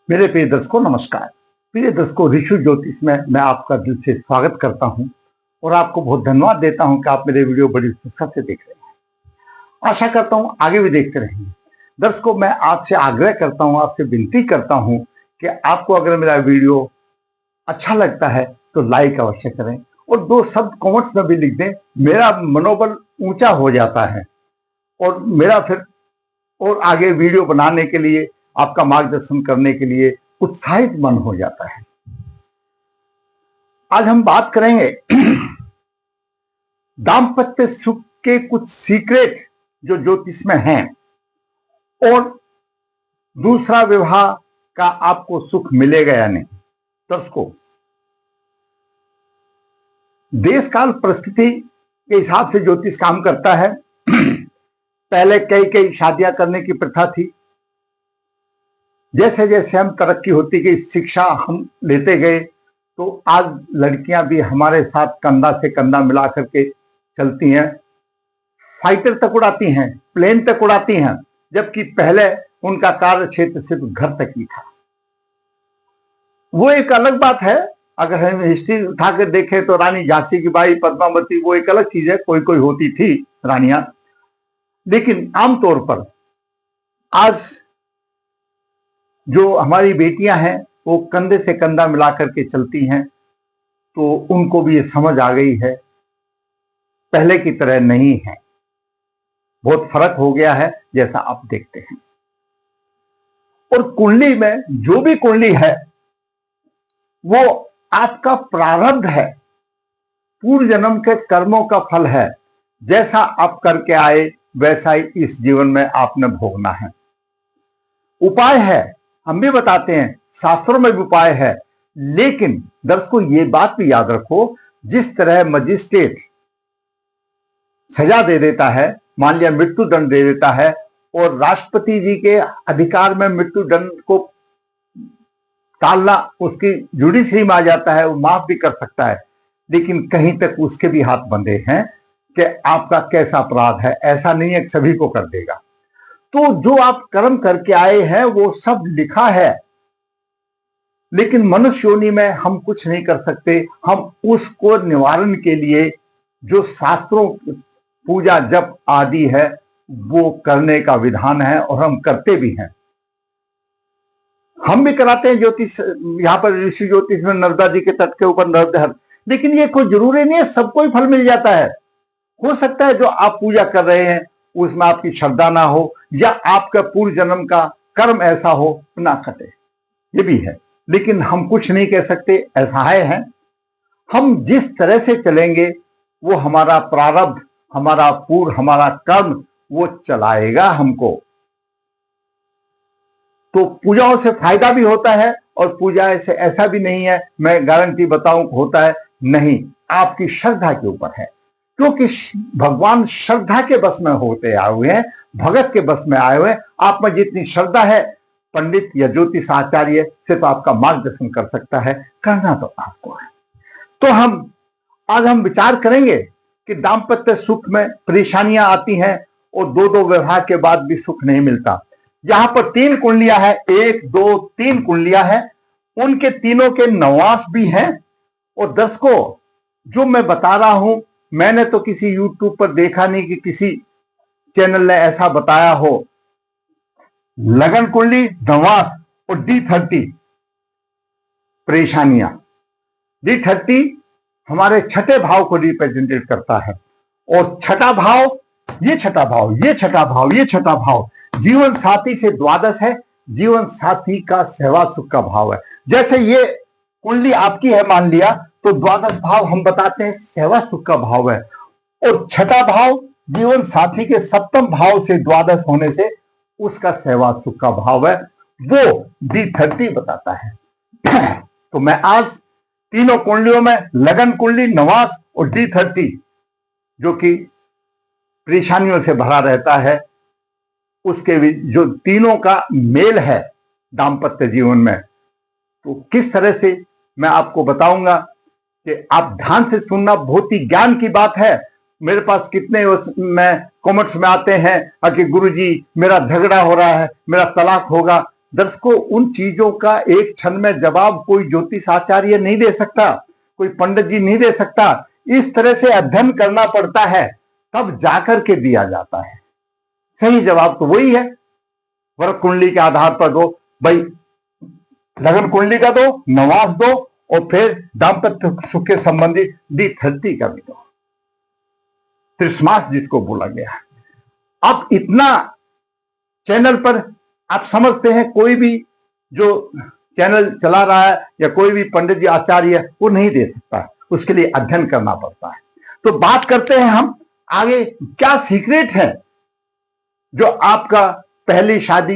मेरे प्रिय दर्शकों नमस्कार। प्रिय दर्शकों, ऋषि ज्योतिष में मैं आपका दिल से स्वागत करता हूं और आपको बहुत धन्यवाद देता हूं कि आप मेरे वीडियो बड़ी उत्सुकता से देख रहे हैं। आशा करता हूं आगे भी देखते रहेंगे। दर्शकों, मैं आपसे आग्रह करता हूं, आपसे विनती करता हूं कि आपको अगर मेरा वीडियो अच्छा लगता है तो लाइक अवश्य करें और 2 शब्द कमेंट्स में भी लिख दें। मेरा मनोबल ऊंचा हो जाता है और मेरा फिर और आगे वीडियो बनाने के लिए, आपका मार्गदर्शन करने के लिए उत्साहित मन हो जाता है। आज हम बात करेंगे दाम्पत्य सुख के कुछ सीक्रेट जो ज्योतिष में हैं और दूसरा विवाह का आपको सुख मिलेगा या नहीं। दर्शकों, देश काल परिस्थिति के हिसाब से ज्योतिष काम करता है। पहले कई शादियां करने की प्रथा थी। जैसे जैसे हम तरक्की होती गई, शिक्षा हम लेते गए, तो आज लड़कियां भी हमारे साथ कंधा से कंधा मिला करके चलती हैं। फाइटर तक उड़ाती हैं, प्लेन तक उड़ाती हैं, जबकि पहले उनका कार्य क्षेत्र सिर्फ घर तक ही था। वो एक अलग बात है। अगर हम हिस्ट्री उठा कर देखें तो रानी झांसी की बाई, पद्मावती, वो एक अलग चीज है। कोई कोई होती थी रानियां, लेकिन आमतौर पर आज जो हमारी बेटियां हैं वो कंधे से कंधा मिला करके चलती हैं, तो उनको भी ये समझ आ गई है, पहले की तरह नहीं है, बहुत फर्क हो गया है, जैसा आप देखते हैं। और कुंडली में जो भी कुंडली है वो आपका प्रारब्ध है, पूर्व जन्म के कर्मों का फल है। जैसा आप करके आए वैसा ही इस जीवन में आपने भोगना है। उपाय है, हम भी बताते हैं, शास्त्रों में भी उपाय है। लेकिन दर्शकों, ये बात भी याद रखो, जिस तरह मजिस्ट्रेट सजा दे देता है, मान लिया मृत्यु दंड दे देता है, और राष्ट्रपति जी के अधिकार में मृत्यु दंड को टालना उसकी जुडिशरी में आ जाता है, वो माफ भी कर सकता है, लेकिन कहीं तक उसके भी हाथ बंधे हैं कि आपका कैसा अपराध है। ऐसा नहीं है कि सभी को कर देगा। तो जो आप कर्म करके आए हैं वो सब लिखा है, लेकिन मनुष्य योनि में हम कुछ नहीं कर सकते। हम उसको निवारण के लिए जो शास्त्रों, पूजा, जप आदि है वो करने का विधान है और हम करते भी हैं। हम भी कराते हैं ज्योतिष, यहां पर ऋषि ज्योतिष में नर्मदा जी के तट के ऊपर नरदहर। लेकिन ये कोई जरूरी नहीं है सबको ही फल मिल जाता है। हो सकता है जो आप पूजा कर रहे हैं उसमें आपकी श्रद्धा ना हो, या आपका पूर्व जन्म का कर्म ऐसा हो ना कटे, ये भी है। लेकिन हम कुछ नहीं कह सकते, ऐसा है। हम जिस तरह से चलेंगे वो हमारा प्रारब्ध, हमारा पूर्व, हमारा कर्म वो चलाएगा हमको। तो पूजाओं से फायदा भी होता है और पूजा से ऐसा भी नहीं है मैं गारंटी बताऊं होता है, नहीं, आपकी श्रद्धा के ऊपर है। क्योंकि भगवान श्रद्धा के बस में होते आए हुए हैं, भगत के बस में आए हुए हैं। आप में जितनी श्रद्धा है, पंडित या ज्योतिष आचार्य सिर्फ आपका मार्गदर्शन कर सकता है, करना तो आपको है। तो आज हम विचार करेंगे कि दाम्पत्य सुख में परेशानियां आती हैं और 2 विवाह के बाद भी सुख नहीं मिलता। यहां पर 3 कुंडलियां हैं, 1 2 3 कुंडलियां हैं, उनके तीनों के नवास भी हैं। और दर्शकों, जो मैं बता रहा हूं, मैंने तो किसी YouTube पर देखा नहीं कि किसी चैनल ने ऐसा बताया हो। लगन कुंडली, नवास और D30 परेशानियां। D30 हमारे छठे भाव को रिप्रेजेंटेट करता है, और छठा भाव, ये छठा भाव, ये छठा भाव, ये छठा भाव जीवन साथी से द्वादश है। जीवन साथी का सेवा सुख का भाव है। जैसे ये कुंडली आपकी है मान लिया, तो द्वादश भाव हम बताते हैं सेवा सुख का भाव है, और छठा भाव जीवन साथी के सप्तम भाव से द्वादश होने से उसका सेवा सुख का भाव है, वो D30 बताता है। तो मैं आज तीनों कुंडलियों में, लगन कुंडली, नवास और D30, जो कि परेशानियों से भरा रहता है, उसके भी जो तीनों का मेल है दाम्पत्य जीवन में, तो किस तरह से मैं आपको बताऊंगा कि आप ध्यान से सुनना। बहुत ही ज्ञान की बात है। मेरे पास कितने में कमेंट्स में आते हैं कि गुरुजी मेरा झगड़ा हो रहा है, मेरा तलाक होगा। दर्शकों, उन चीजों का एक क्षण में जवाब कोई ज्योतिष आचार्य नहीं दे सकता, कोई पंडित जी नहीं दे सकता। इस तरह से अध्ययन करना पड़ता है, तब जाकर के दिया जाता है। सही जवाब तो वही है, वर्ग कुंडली के आधार पर दो भाई, लगन कुंडली का दो, नवास दो, और फिर दाम्पत्य सुख के संबंधी D30 का भी दो, त्रिस्मास जिसको बोला गया है। अब इतना चैनल पर आप समझते हैं, कोई भी जो चैनल चला रहा है या कोई भी पंडित जी आचार्य वो नहीं दे सकता, उसके लिए अध्ययन करना पड़ता है। तो बात करते हैं हम आगे, क्या सीक्रेट है जो आपका पहली शादी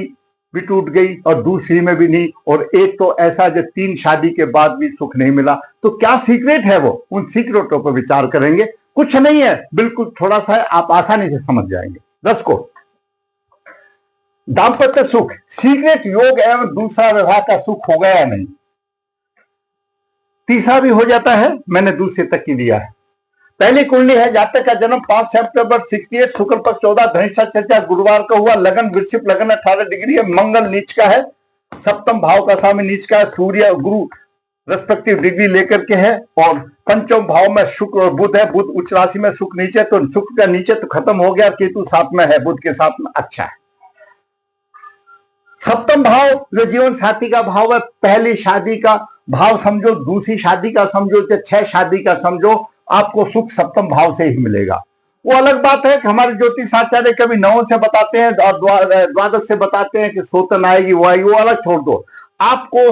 भी टूट गई और दूसरी में भी नहीं, और एक तो ऐसा जो 3 शादी के बाद भी सुख नहीं मिला, तो क्या सीक्रेट है वो, उन सीक्रेटों पर विचार करेंगे। कुछ नहीं है, बिल्कुल थोड़ा सा है, आप आसानी से समझ जाएंगे। दर्शकों, दाम्पत्य सुख, सीक्रेट योग एवं दूसरा विवाह का सुख होगा या नहीं, तीसरा भी हो जाता है, मैंने दूसरे तक ही दिया है। पहली कुंडली है, जातक का जन्म 5 सितंबर 68, शुक्ल पक्ष 14, धनिष्ठा चर्चा गुरुवार का हुआ, लगन वृश्चिक, लगन 18 डिग्री है, मंगल नीच का है, सप्तम भाव का स्वामी नीच का है, सूर्य और गुरु रेस्पेक्टिव डिग्री लेकर के है, और पंचम भाव में शुक्र और बुध है, बुध उच्च राशि में, शुक्र नीचे, तो शुक्र का नीचे तो खत्म हो गया, केतु साथ में है, बुध के साथ में अच्छा है। सप्तम भाव जो जीवन साथी का भाव है, पहली शादी का भाव समझो, दूसरी शादी का समझो, 6 शादी का समझो, आपको सुख सप्तम भाव से ही मिलेगा। वो अलग बात है कि हमारे ज्योतिष आचार्य कभी 9 से बताते हैं और द्वादश से बताते हैं कि सोतन आएगी, वो आएगी, वो अलग छोड़ दो। आपको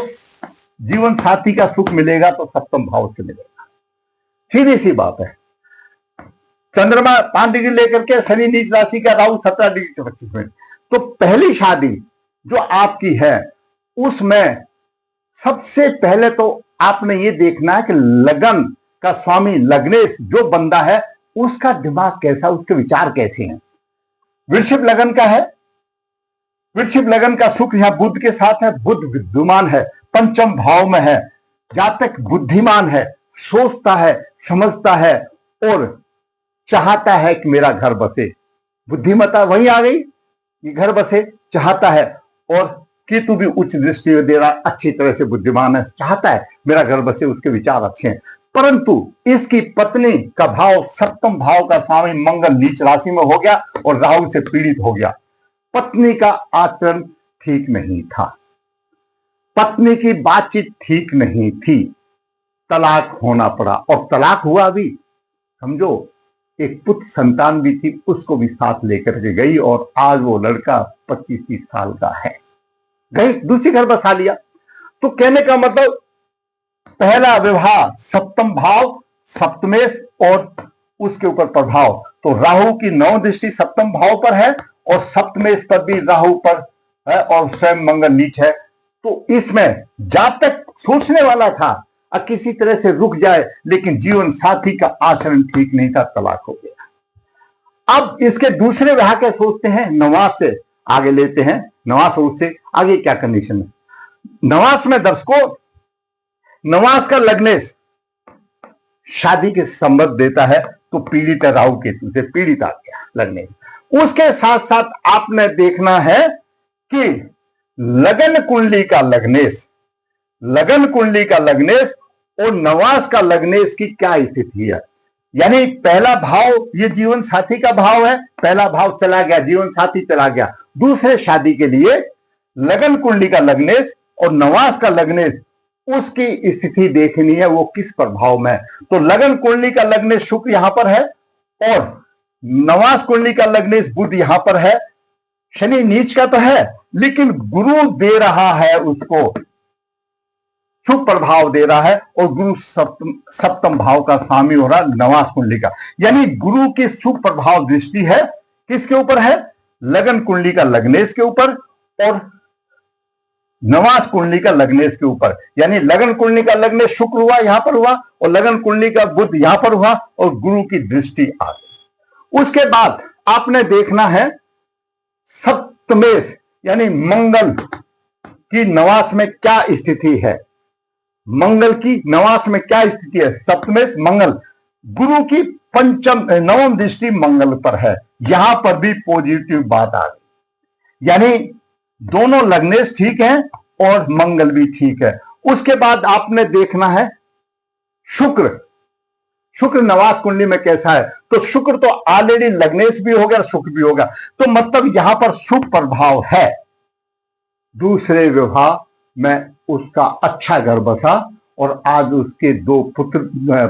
जीवन साथी का सुख मिलेगा तो सप्तम भाव से मिलेगा, सीधी सी बात है। चंद्रमा 5 डिग्री लेकर के, शनि नीच राशि का, राहु 17 डिग्री 25 मिनट। तो पहली शादी जो आपकी है उसमें सबसे पहले तो आपने ये देखना है कि लगन का स्वामी लग्नेश जो बंदा है उसका दिमाग कैसा, उसके विचार कैसे हैं। वृश्चिक लगन का है, वृश्चिक लगन का सुख यहां बुध के साथ है, बुध विद्यमान है, पंचम भाव में है, जातक बुद्धिमान है, सोचता है, समझता है और चाहता है कि मेरा घर बसे। बुद्धिमत्ता वही आ गई, ये घर बसे, चाहता है। और केतु भी उच्च दृष्टि दे रहा, अच्छी तरह से बुद्धिमान है, चाहता है मेरा घर बसे, उसके विचार अच्छे हैं। परंतु इसकी पत्नी का भाव सप्तम भाव का स्वामी मंगल नीच राशि में हो गया और राहु से पीड़ित हो गया। पत्नी का आचरण ठीक नहीं था, पत्नी की बातचीत ठीक नहीं थी, तलाक होना पड़ा। और तलाक हुआ भी, समझो एक पुत्र संतान भी थी, उसको भी साथ लेकर के गई और आज वो लड़का 25-30 साल का है, गई दूसरी घर बसा लिया। तो कहने का मतलब पहला विवाह सप्तम भाव, सप्तमेश और उसके ऊपर प्रभाव, तो राहु की 9 दृष्टि सप्तम भाव पर है और सप्तमेश पर भी राहु पर है और स्वयं मंगल नीच है। तो इसमें जातक सोचने वाला था किसी तरह से रुक जाए, लेकिन जीवन साथी का आचरण ठीक नहीं था, तलाक हो गया। अब इसके दूसरे विवाह के सोचते हैं, नवास से आगे लेते हैं। नवास से आगे क्या कंडीशन है, नवास में दर्शकों, नवास का लग्नेश शादी के संबंध देता है, तो पीड़ित है, राहु केतु से पीड़ित आ गया लग्नेश। उसके साथ साथ आपने देखना है कि लगन कुंडली का लग्नेश, लगन कुंडली का लग्नेश और नवास का लग्नेश की क्या स्थिति है। यानी पहला भाव ये जीवन साथी का भाव है, पहला भाव चला गया, जीवन साथी चला गया, दूसरे शादी के लिए लगन कुंडली का लग्नेश और नवास का लग्नेश, उसकी स्थिति देखनी है, वो किस प्रभाव में है। तो लगन कुंडली का लग्नेश शुक्र यहां पर है और नवास कुंडली का लग्नेश बुध यहां पर है। शनि नीच का तो है, लेकिन गुरु दे रहा है उसको, शुभ प्रभाव दे रहा है, और गुरु सप्तम भाव का स्वामी हो रहा नवास कुंडली का। यानी गुरु की शुभ प्रभाव दृष्टि है किसके ऊपर है, लगन कुंडली का लग्नेश के ऊपर और नवास कुंडली का लग्नेश के ऊपर। यानी लगन कुंडली का लग्नेश शुक्र हुआ, यहां पर हुआ, और लगन कुंडली का बुध यहां पर हुआ और गुरु की दृष्टि आ गई। उसके बाद आपने देखना है सप्तमेश, यानी मंगल की नवास में क्या स्थिति है, मंगल की नवास में क्या स्थिति है। सप्तमेश मंगल, गुरु की पंचम 9वीं दृष्टि मंगल पर है, यहां पर भी पॉजिटिव बात आ गई। यानी दोनों लग्नेश ठीक हैं और मंगल भी ठीक है। उसके बाद आपने देखना है शुक्र। शुक्र नवास कुंडली में कैसा है, तो शुक्र तो ऑलरेडी लग्नेश भी हो गया, शुक्र भी होगा, तो मतलब यहां पर शुभ प्रभाव है। दूसरे विवाह में उसका अच्छा घर बसा और आज उसके दो पुत्र,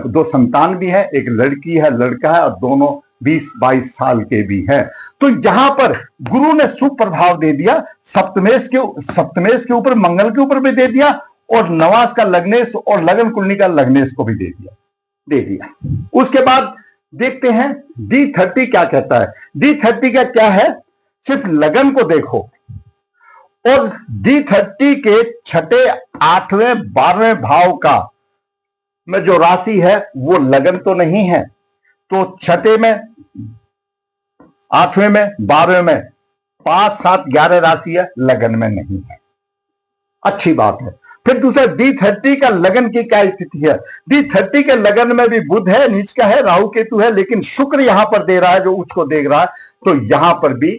दो संतान भी है, एक लड़की है लड़का है, और दोनों 20-22 साल के भी हैं। तो यहां पर गुरु ने शुभ प्रभाव दे दिया, सप्तमेश के ऊपर मंगल के ऊपर भी दे दिया, और नवास का लग्नेश और लगन कुंडली का लग्नेश को भी दे दिया। उसके बाद देखते हैं D30 क्या कहता है। D30 का क्या है, सिर्फ लगन को देखो, और D30 के छठे, 8वें, 12वें भाव का में जो राशि है वो लगन तो नहीं है, तो छठे में, 8वें में, 12वें में 5, 7, 11 राशि है, लगन में नहीं है। अच्छी बात है। फिर दूसरा D30 का लगन की क्या स्थिति है। D30 के लगन में भी बुध है, नीच का है, राहु केतु है, लेकिन शुक्र यहां पर दे रहा है जो उच्च को देख रहा है, तो यहां पर भी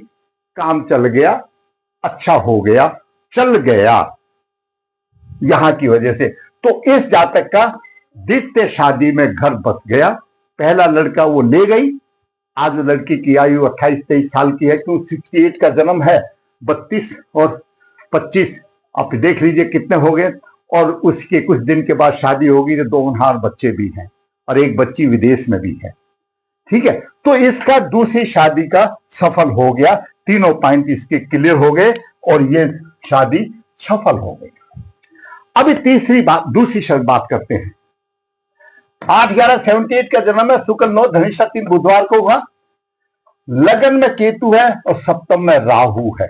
काम चल गया, अच्छा हो गया, चल गया यहां की वजह से। तो इस जातक का द्वितीय शादी में घर बस गया। पहला लड़का वो ले गई, आज लड़की की आयु 28-23 साल की है, क्यों 68 का जन्म है, 32 और 25 आप देख लीजिए कितने हो गए। और उसके कुछ दिन के बाद शादी होगी, तो 2 होनहार बच्चे भी हैं और एक बच्ची विदेश में भी है। ठीक है, तो इसका दूसरी शादी का सफल हो गया, तीनों पॉइंट इसके क्लियर हो गए और ये शादी सफल हो गई। अभी दूसरी बात करते हैं। 8/11/78 का जन्म है, शुक्ल 9, धनिष्ठा 3 बुधवार को हुआ, लगन में केतु है और सप्तम में राहु है।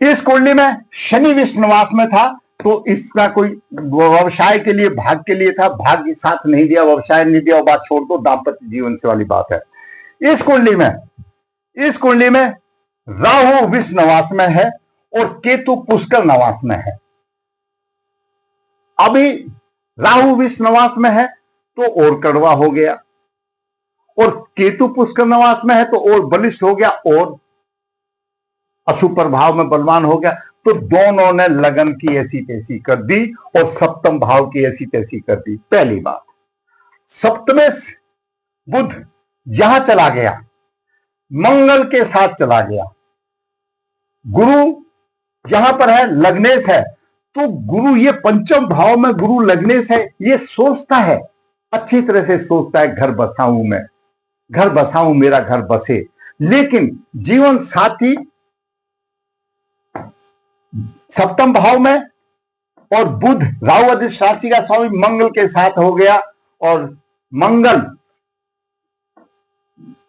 इस कुंडली में शनि विष्णुवास में था, तो इसका कोई व्यवसाय के लिए, भाग्य के लिए था, भाग्य साथ नहीं दिया, व्यवसाय नहीं दिया, बात छोड़ दो, दाम्पत्य जीवन से वाली बात है। इस कुंडली में राहु विष्णुवास में है और केतु पुष्कर नवास में है। अभी राहु विष्णुवास में है तो और कड़वा हो गया, और केतु पुष्कर नवास में है तो और बलिष्ठ हो गया और अशुभ प्रभाव में बलवान हो गया। तो दोनों ने लगन की ऐसी तैसी कर दी और सप्तम भाव की ऐसी तैसी कर दी। पहली बात, सप्तमेश बुध यहां चला गया, मंगल के साथ चला गया, गुरु यहां पर है, लग्नेश है, तो गुरु ये पंचम भाव में गुरु लग्नेश है, ये सोचता है, अच्छी तरह से सोचता है, घर बसाऊं मैं, घर बसाऊं, मेरा घर बसे। लेकिन जीवन साथी सप्तम भाव में और बुध राहु अधिष्ठ राशि का स्वामी मंगल के साथ हो गया, और मंगल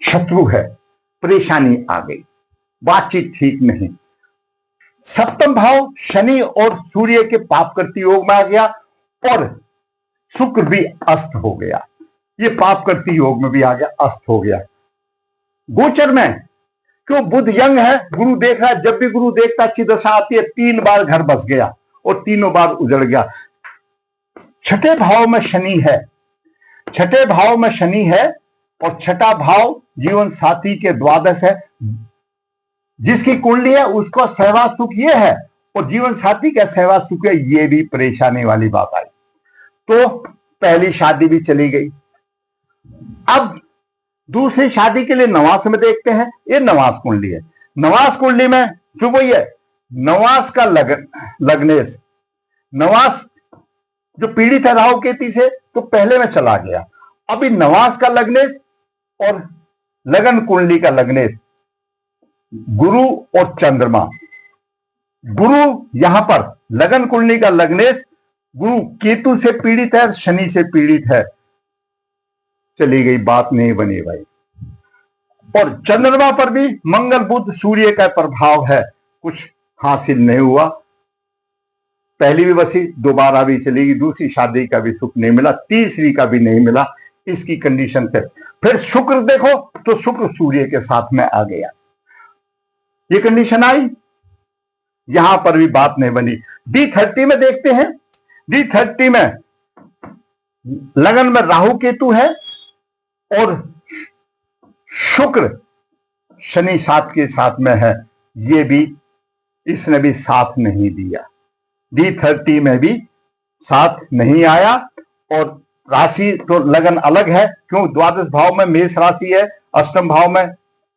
शत्रु है, परेशानी आ गई, बातचीत ठीक नहीं। सप्तम भाव शनि और सूर्य के पाप करती योग में आ गया, और शुक्र भी अस्त हो गया, ये पाप करती योग में भी आ गया, अस्त हो गया। गोचर में क्यों बुध यंग है, गुरु देख रहा है, जब भी गुरु देखता अच्छी दशा आती है, 3 बार घर बस गया और तीनों बार उजड़ गया। छठे भाव में शनि है, छठे भाव में शनि है, और छठा भाव जीवन साथी के द्वादश है। जिसकी कुंडली है उसका सहवास सुख ये है, और जीवन साथी का सहवास सुख है, ये भी परेशानी वाली बात आई। तो पहली शादी भी चली गई। अब दूसरी शादी के लिए नवास में देखते हैं। ये नवास कुंडली है, नवास कुंडली में जो वही है, नवास का लग्नेश, नवास जो पीड़ित है राहु केतु से, तो पहले में चला गया। अभी नवास का लग्नेश और लगन कुंडली का लग्नेश, गुरु और चंद्रमा। गुरु यहां पर लगन कुंडली का लग्नेश गुरु केतु से पीड़ित है, शनि से पीड़ित है, चली गई, बात नहीं बनी भाई। और चंद्रमा पर भी मंगल बुध सूर्य का प्रभाव है, कुछ हासिल नहीं हुआ। पहली भी बसी, दोबारा भी चलेगी, दूसरी शादी का भी सुख नहीं मिला, तीसरी का भी नहीं मिला, इसकी कंडीशन से। फिर शुक्र देखो तो शुक्र सूर्य के साथ में आ गया, ये कंडीशन आई, यहां पर भी बात नहीं बनी। D30 में देखते हैं। D30 में लगन में राहु केतु है और शुक्र शनि 7 के साथ में है, ये भी इसने भी साथ नहीं दिया। D30 में भी साथ नहीं आया। और राशि तो लगन अलग है, क्यों? द्वादश भाव में मेष राशि है, अष्टम भाव में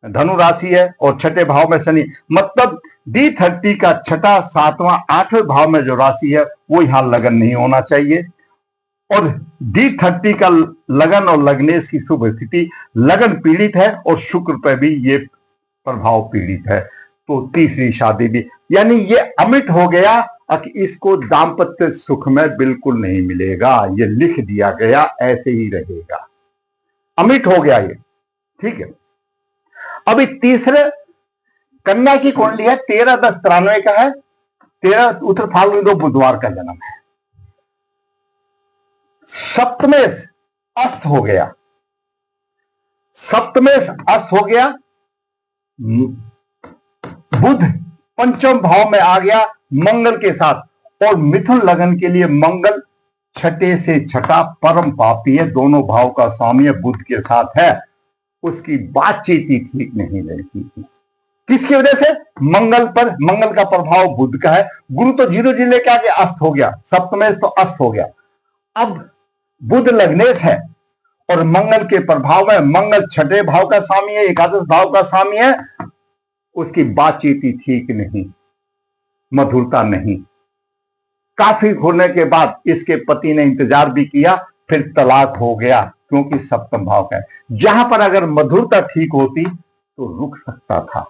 धनु राशि है और छठे भाव में शनि। मतलब D30 का छठा, सातवां, आठवें भाव में जो राशि है वो यहां लगन नहीं होना चाहिए। और D30 का लगन और लग्नेश की शुभ स्थिति, लगन पीड़ित है और शुक्र पर भी ये प्रभाव पीड़ित है, तो तीसरी शादी भी, यानी ये अमिट हो गया कि इसको दाम्पत्य सुख में बिल्कुल नहीं मिलेगा। ये लिख दिया गया, ऐसे ही रहेगा, अमिट हो गया ये, ठीक है। अभी तीसरे कन्या की कुंडली है, 13-10-93 का है, 13 उत्तर फाल्गुन 2 बुधवार का जन्म है। सप्तमेश अस्त हो गया, सप्तमेश अस्त हो गया, बुध पंचम भाव में आ गया मंगल के साथ, और मिथुन लगन के लिए मंगल छठे से छठा परम पापी है, दोनों भाव का स्वामी है, बुध के साथ है। उसकी बातचीत ही ठीक नहीं रहती थी, किसकी वजह से? मंगल पर, मंगल का प्रभाव बुध का है। गुरु तो 0 जिले के आगे अस्त हो गया, सप्तमेश तो अस्त हो गया। अब बुध लग्नेश है और मंगल के प्रभाव में, मंगल छठे भाव का स्वामी है, एकादश भाव का स्वामी है, उसकी बातचीत ही ठीक नहीं, मधुरता नहीं। काफी होने के बाद इसके पति ने इंतजार भी किया, फिर तलाक हो गया, क्योंकि सप्तम भाव का है। जहां पर अगर मधुरता ठीक होती तो रुक सकता था,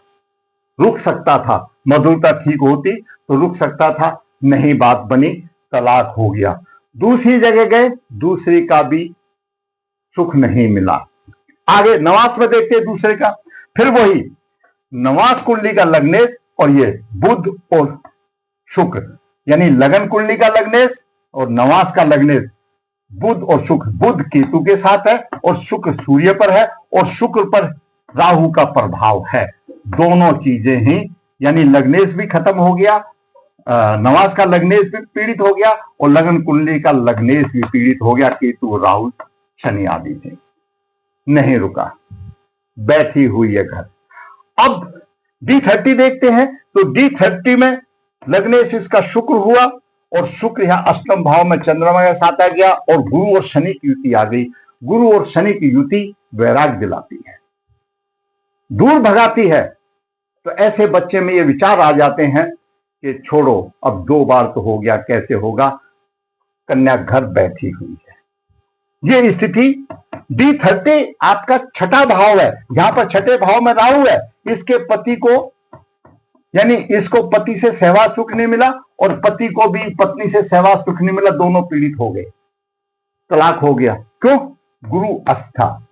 रुक सकता था, मधुरता ठीक होती तो रुक सकता था, नहीं बात बनी, तलाक हो गया। दूसरी जगह गए, दूसरी का भी सुख नहीं मिला। आगे नवास में देखते दूसरे का, फिर वही नवास कुंडली का लग्नेश और ये बुध और शुक्र, यानी लगन कुंडली का लग्नेश और नवास का लग्नेश, बुध और शुक्र, बुध केतु के साथ है और शुक्र सूर्य पर है और शुक्र पर राहु का प्रभाव है। दोनों चीजें ही, यानी लग्नेश भी खत्म हो गया, नवास का लग्नेश भी पीड़ित हो गया और लगन कुंडली का लग्नेश भी पीड़ित हो गया, केतु राहु शनि आदि से। नहीं रुका, बैठी हुई है घर। अब D30 देखते हैं, तो D30 में लग्नेश इसका शुक्र हुआ और शुक्र यहां अष्टम भाव में चंद्रमा के साथ आ गया और गुरु और शनि की युति आ गई। गुरु और शनि की युति वैराग्य दिलाती है, दूर भगाती है। तो ऐसे बच्चे में ये विचार आ जाते हैं कि छोड़ो, अब 2 बार तो हो गया, कैसे होगा, कन्या घर बैठी हुई है। ये स्थिति D30 आपका छठा भाव है, यहां पर छठे भाव में राहु है, इसके पति को, यानी इसको पति से सहवास सुख नहीं मिला और पति को भी पत्नी से सहवास सुख नहीं मिला, दोनों पीड़ित हो गए, तलाक हो गया। क्यों? गुरु अस्त था।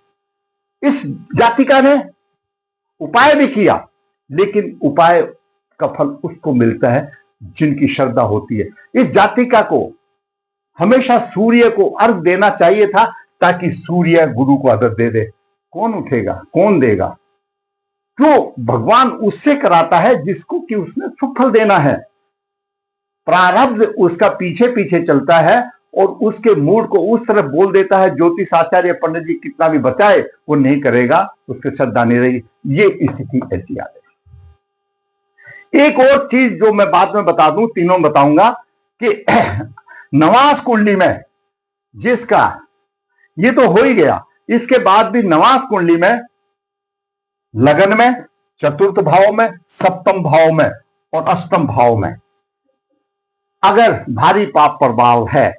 इस जातिका ने उपाय भी किया, लेकिन उपाय का फल उसको मिलता है जिनकी श्रद्धा होती है। इस जातिका को हमेशा सूर्य को अर्घ देना चाहिए था, ताकि सूर्य गुरु को अर्घ दे दे। कौन उठेगा, कौन देगा? तो भगवान उससे कराता है जिसको कि उसने सुख फल देना है। प्रारब्ध उसका पीछे पीछे चलता है और उसके मूड को उस तरह बोल देता है, ज्योतिष आचार्य पंडित जी कितना भी बताए वो नहीं करेगा, उसके श्रद्धा नहीं रहेगी। ये स्थिति ऐसी आ गई। एक और चीज जो मैं बाद में बता दूं, तीनों बताऊंगा, कि नवास कुंडली में जिसका, ये तो हो ही गया, इसके बाद भी नवास कुंडली में लगन में, चतुर्थ भाव में, सप्तम भाव में और अष्टम भाव में अगर भारी पाप प्रभाव है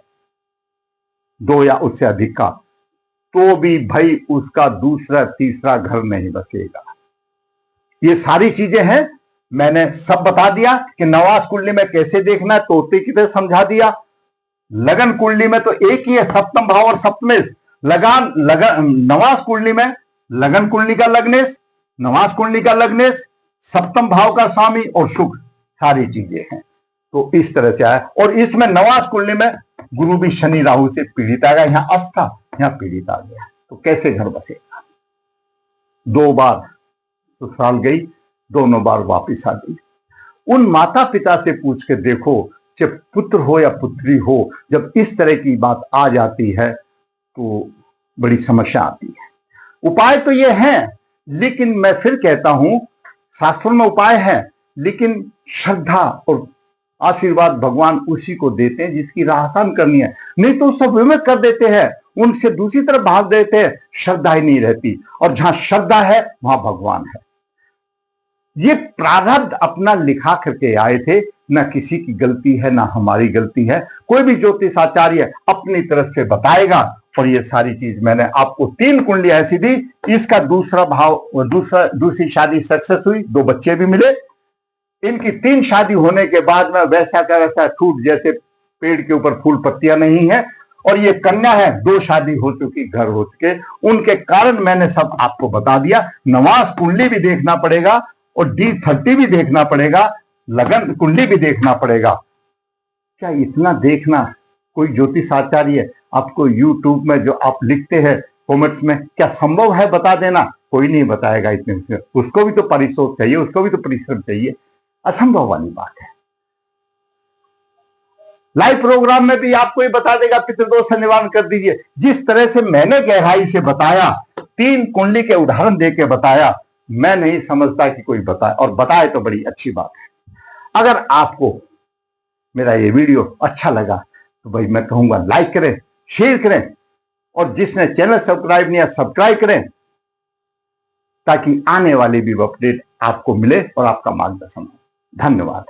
2 या उससे अधिक का, तो भी भाई उसका दूसरा तीसरा घर नहीं बचेगा। ये सारी चीजें हैं, मैंने सब बता दिया कि नवास कुंडली में कैसे देखना है, तोते की तरह समझा दिया। लगन कुंडली में तो एक ही है, सप्तम भाव और सप्तमेश। नवास कुंडली में लगन कुंडली का लग्नेश, नवास कुंडली का लग्नेश, सप्तम भाव का स्वामी और शुक्र, सारी चीजें हैं। तो इस तरह से आया। और इसमें नवास कुंडली में गुरु भी शनि राहु से पीड़ित आ गया, यहां अस्त था, यहां पीड़ित आ गया, तो कैसे घर बसेगा? 2 बार ससुराल गई, दोनों बार वापिस आ गई। उन माता पिता से पूछ के देखो, चाहे पुत्र हो या पुत्री हो, जब इस तरह की बात आ जाती है तो बड़ी समस्या आती है। उपाय तो ये है, लेकिन मैं फिर कहता हूं, शास्त्रों में उपाय है, लेकिन श्रद्धा और आशीर्वाद भगवान उसी को देते हैं जिसकी राह आसान करनी है। नहीं तो सब विमत कर देते हैं, उनसे दूसरी तरफ भाग देते हैं, श्रद्धा ही नहीं रहती। और जहां श्रद्धा है वहां भगवान है। ये प्रारब्ध अपना लिखा करके आए थे, ना किसी की गलती है ना हमारी गलती है। कोई भी ज्योतिषाचार्य अपनी तरफ से बताएगा। और ये सारी चीज मैंने आपको 3 कुंडलियां ऐसी दी, इसका दूसरा भाव, दूसरी शादी सक्सेस हुई, 2 बच्चे भी मिले। इनकी 3 शादी होने के बाद में वैसा का वैसा ठूट, जैसे पेड़ के ऊपर फूल पत्तियां नहीं है। और ये कन्या है, 2 शादी हो चुकी, घर हो चुके। उनके कारण मैंने सब आपको बता दिया। नवास कुंडली भी देखना पड़ेगा और D30 भी देखना पड़ेगा, लगन कुंडली भी देखना पड़ेगा। क्या इतना देखना कोई ज्योतिषाचार्य आपको यूट्यूब में जो आप लिखते हैं कमेंट्स में, क्या संभव है बता देना? कोई नहीं बताएगा इतने। उसको भी तो परिश्रम चाहिए, उसको भी तो परिश्रम चाहिए। असंभव वाली बात है। लाइव प्रोग्राम में भी आपको ये बता देगा पितृदोष निवारण कर दीजिए। जिस तरह से मैंने गहराई से बताया, 3 कुंडली के उदाहरण देके बताया, मैं नहीं समझता कि कोई बताए, और बताए तो बड़ी अच्छी बात है। अगर आपको मेरा ये वीडियो अच्छा लगा तो भाई मैं कहूंगा लाइक करें, शेयर करें, और जिसने चैनल सब्सक्राइब नहीं है सब्सक्राइब करें, ताकि आने वाली भी अपडेट आपको मिले और आपका मार्गदर्शन हो। धन्यवाद।